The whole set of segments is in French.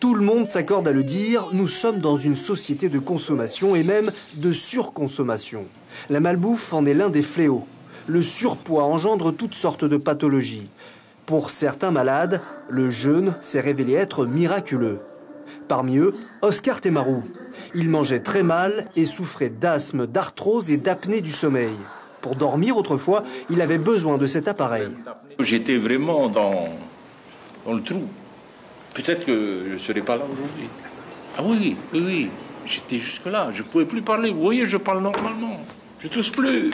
Tout le monde s'accorde à le dire, nous sommes dans une société de consommation et même de surconsommation. La malbouffe en est l'un des fléaux. Le surpoids engendre toutes sortes de pathologies. Pour certains malades, le jeûne s'est révélé être miraculeux. Parmi eux, Oscar Temarou. Il mangeait très mal et souffrait d'asthme, d'arthrose et d'apnée du sommeil. Pour dormir autrefois, il avait besoin de cet appareil. J'étais vraiment dans le trou. Peut-être que je ne serais pas là aujourd'hui. Ah oui, j'étais jusque-là. Je ne pouvais plus parler. Vous voyez, je parle normalement. Je ne tousse plus.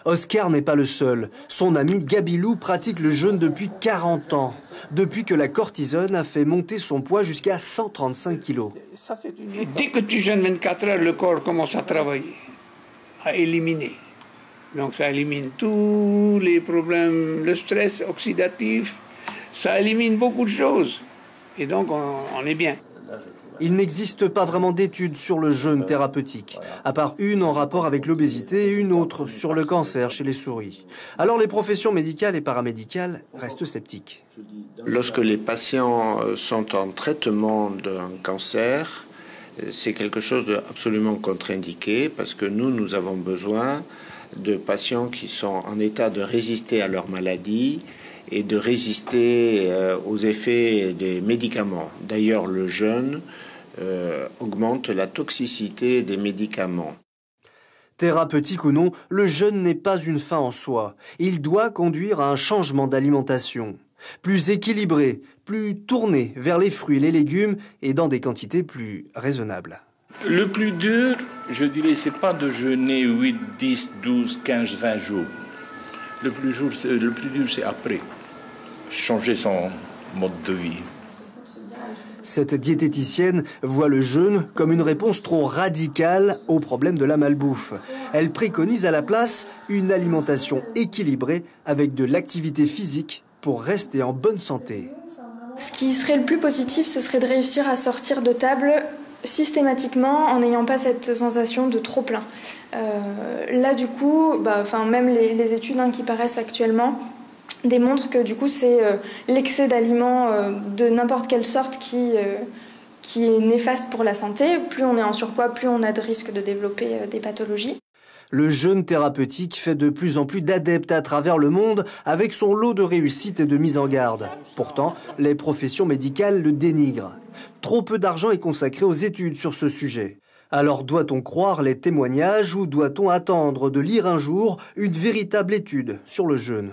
Oscar n'est pas le seul. Son ami Gabilou pratique le jeûne depuis 40 ans. Depuis que la cortisone a fait monter son poids jusqu'à 135 kilos. Dès que tu jeûnes 24 heures, le corps commence à travailler, à éliminer. Donc ça élimine tous les problèmes, le stress oxydatif, ça élimine beaucoup de choses. Et donc on est bien. Il n'existe pas vraiment d'études sur le jeûne thérapeutique, à part une en rapport avec l'obésité et une autre sur le cancer chez les souris. Alors les professions médicales et paramédicales restent sceptiques. Lorsque les patients sont en traitement d'un cancer, c'est quelque chose d'absolument contre-indiqué parce que nous avons besoin de patients qui sont en état de résister à leur maladie et de résister aux effets des médicaments. D'ailleurs, le jeûne augmente la toxicité des médicaments. Thérapeutique ou non, le jeûne n'est pas une fin en soi. Il doit conduire à un changement d'alimentation. Plus équilibré, plus tourné vers les fruits et les légumes et dans des quantités plus raisonnables. Le plus dur, je dirais, c'est pas de jeûner 8, 10, 12, 15, 20 jours. Le plus dur, c'est après. Changer son mode de vie. Cette diététicienne voit le jeûne comme une réponse trop radicale au problème de la malbouffe. Elle préconise à la place une alimentation équilibrée avec de l'activité physique pour rester en bonne santé. Ce qui serait le plus positif, ce serait de réussir à sortir de table systématiquement en n'ayant pas cette sensation de trop plein. Là du coup, même les études qui paraissent actuellement démontrent que du coup c'est l'excès d'aliments de n'importe quelle sorte qui est néfaste pour la santé. Plus on est en surpoids, plus on a de risques de développer des pathologies. Le jeûne thérapeutique fait de plus en plus d'adeptes à travers le monde avec son lot de réussite et de mise en garde. Pourtant, les professions médicales le dénigrent. Trop peu d'argent est consacré aux études sur ce sujet. Alors doit-on croire les témoignages ou doit-on attendre de lire un jour une véritable étude sur le jeûne ?